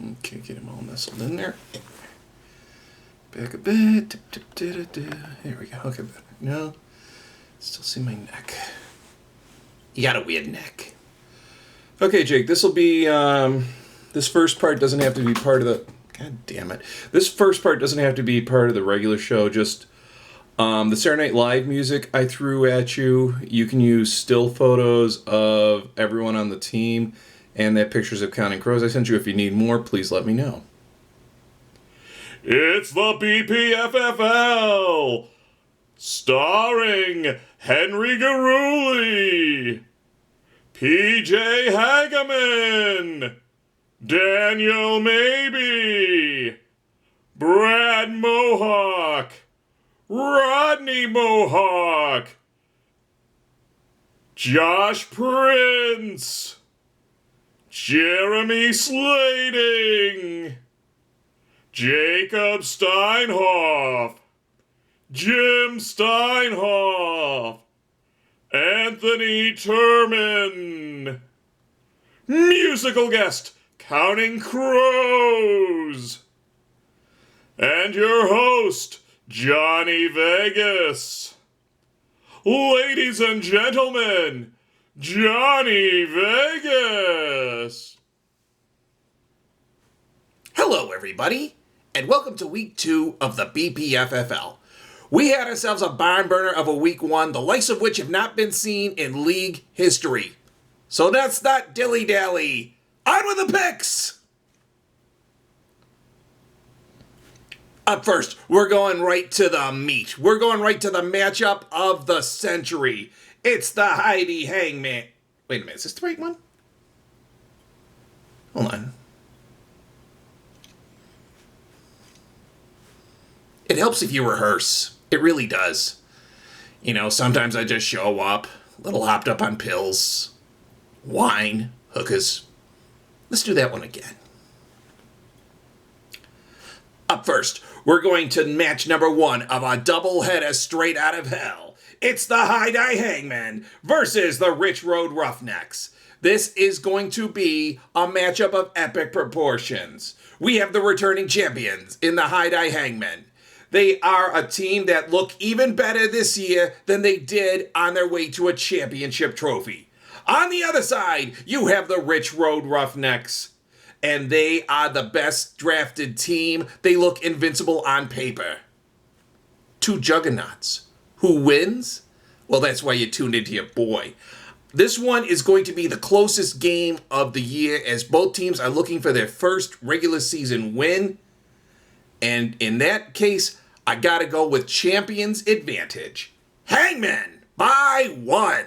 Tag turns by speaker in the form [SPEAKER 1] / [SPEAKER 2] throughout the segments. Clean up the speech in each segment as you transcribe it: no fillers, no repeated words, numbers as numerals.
[SPEAKER 1] Okay, get him all nestled in there. Back a bit. There we go. Okay, better. No. Still see my neck. You got a weird neck. Okay, Jake, this will be, this first part doesn't have to be part of the, God damn it. This first part doesn't have to be part of the regular show, just the Saturday Night Live music I threw at you. You can use still photos of everyone on the team and the pictures of Counting Crows I sent you. If you need more, please let me know. It's the BPFFL, starring Henry Garuli, PJ Hageman, Daniel Maybe, Brad Mohawk, Rodney Mohawk, Josh Prince, Jeremy Slading, Jacob Steinhoff, Jim Steinhoff, Anthony Turman, musical guest, Counting Crows, and your host, Johnny Vegas. Ladies and gentlemen, Johnny Vegas.
[SPEAKER 2] Hello, everybody, and welcome to week 2 of the BPFFL. We had ourselves a barn burner of a week 1, the likes of which have not been seen in league history. So that's not dilly-dally. On with the picks! Up first, we're going right to the meat. We're going right to the matchup of the century. It's the Heidi Hangman. Wait a minute, is this the right one? Hold on. It helps if you rehearse. It really does. You know, sometimes I just show up, a little hopped up on pills, wine, hookahs. Let's do that one again. Up first, we're going to match number 1 of a doubleheader straight out of hell. It's the High-Die Hangman versus the Rich Road Roughnecks. This is going to be a matchup of epic proportions. We have the returning champions in the High-Die Hangman. They are a team that look even better this year than they did on their way to a championship trophy. On the other side, you have the Rich Road Roughnecks, and they are the best drafted team. They look invincible on paper. 2 juggernauts. Who wins? Well, that's why you tuned into your boy. This one is going to be the closest game of the year, as both teams are looking for their first regular season win. And in that case, I gotta go with champion's advantage. Hangman by 1.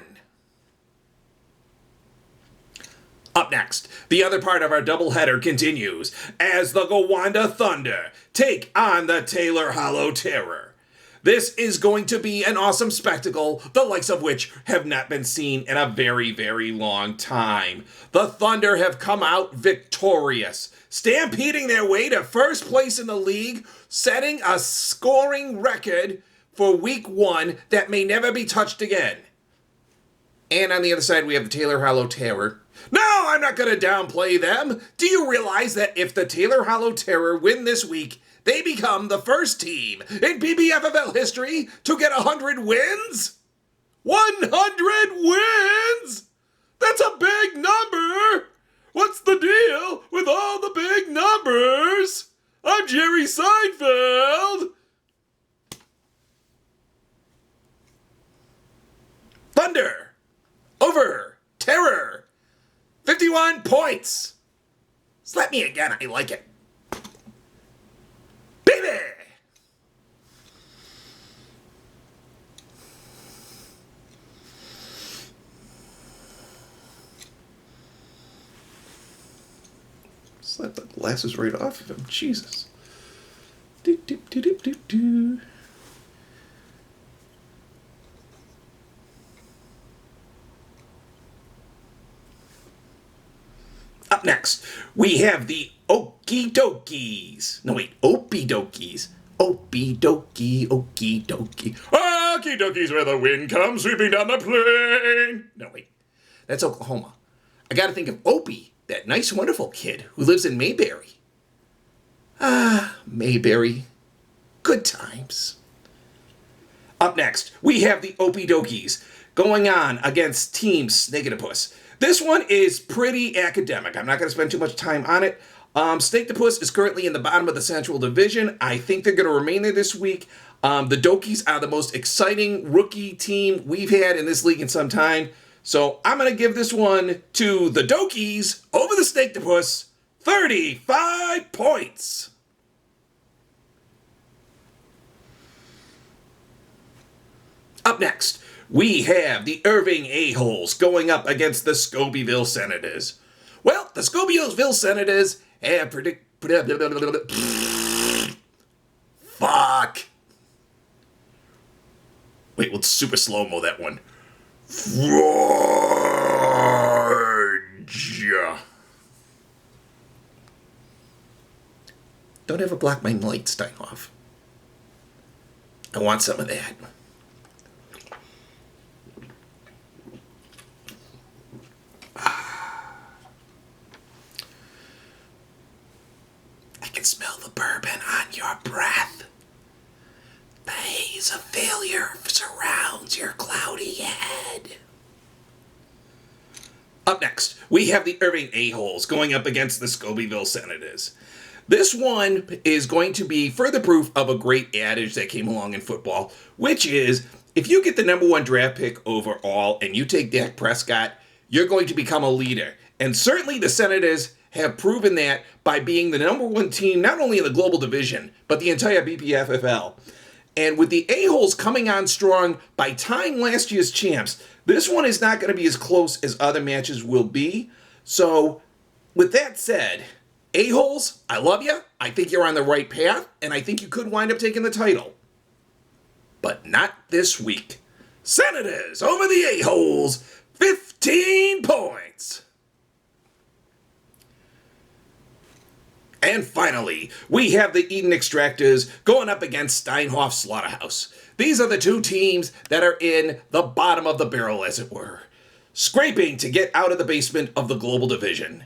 [SPEAKER 2] Up next, the other part of our doubleheader continues as the Gowanda Thunder take on the Taylor Hollow Terror. This is going to be an awesome spectacle, the likes of which have not been seen in a very, very long time. The Thunder have come out victorious, stampeding their way to first place in the league, setting a scoring record for week 1 that may never be touched again. And on the other side, we have the Taylor Hollow Terror. No, I'm not going to downplay them. Do you realize that if the Taylor Hollow Terror win this week, they become the first team in BBFFL history to get 100 wins? 100 wins? That's a big number! What's the deal with all the big numbers? I'm Jerry Seinfeld! Thunder! Over! Terror! 51 points! Slap me again, I like it. Baby!
[SPEAKER 1] Slap the glasses right off of him. Jesus. Do, do, do, do, do, do.
[SPEAKER 2] Up next, we have the Okie Dokies. No, wait, Opie Dokies. Opie Dokie, Okie Dokie.
[SPEAKER 1] Okie Dokies, where the wind comes sweeping down the plain.
[SPEAKER 2] No, wait, that's Oklahoma. I gotta think of Opie, that nice, wonderful kid who lives in Mayberry.
[SPEAKER 1] Mayberry. Good times.
[SPEAKER 2] Up next, we have the Opie Dokies going on against Team Snakeitopus. This one is pretty academic. I'm not going to spend too much time on it. Snakeitopus is currently in the bottom of the Central Division. I think they're going to remain there this week. The Dokies are the most exciting rookie team we've had in this league in some time. So I'm going to give this one to the Dokies over the Snakeitopus, 35 points. Up next, we have the Irving A-Holes going up against the Scobeyville Senators. Well, the Scobeyville Senators have Fuck. Wait, let's super slow-mo that one.
[SPEAKER 1] Don't ever block my light, Steinhoff. I want some of that. I can smell the bourbon on your breath. The haze of failure surrounds your cloudy head.
[SPEAKER 2] Up next, we have the Irving A-Holes going up against the Scobeyville Senators. This one is going to be further proof of a great adage that came along in football, which is, if you get the number one draft pick overall and you take Dak Prescott, you're going to become a leader. And certainly the Senators have proven that by being the number one team, not only in the global division, but the entire BPFFL. And with the A-Holes coming on strong by tying last year's champs, this one is not going to be as close as other matches will be. So, with that said, A-Holes, I love you. I think you're on the right path, and I think you could wind up taking the title. But not this week. Senators over the A-Holes, 15 points. And finally, we have the Eden Extractors going up against Steinhoff Slaughterhouse. These are the two teams that are in the bottom of the barrel, as it were, scraping to get out of the basement of the global division.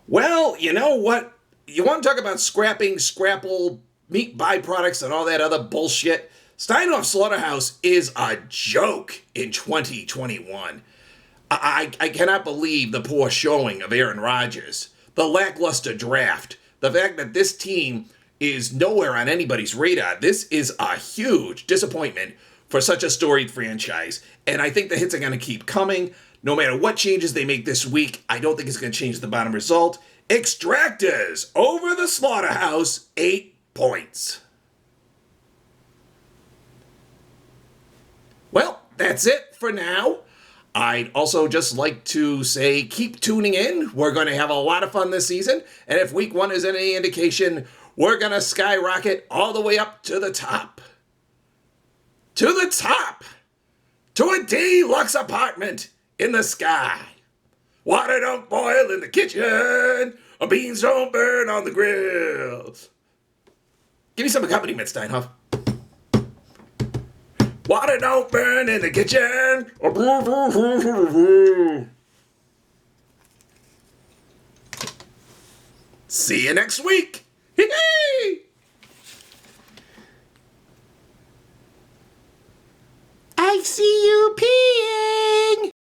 [SPEAKER 2] Well, you know what? You want to talk about scrapping, scrapple, meat byproducts, and all that other bullshit? Steinhoff Slaughterhouse is a joke in 2021. I cannot believe the poor showing of Aaron Rodgers, the lackluster draft, the fact that this team is nowhere on anybody's radar. This is a huge disappointment for such a storied franchise. And I think the hits are going to keep coming. No matter what changes they make this week, I don't think it's going to change the bottom result. Extractors over the Slaughterhouse, 8 points. Well, that's it for now. I'd also just like to say, keep tuning in. We're going to have a lot of fun this season. And if week 1 is any indication, we're going to skyrocket all the way up to the top. To the top! To a deluxe apartment in the sky. Water don't boil in the kitchen. Or beans don't burn on the grill. Give me some accompaniment, Steinhoff. Water don't burn in the kitchen. See you next week.
[SPEAKER 1] I see you peeing.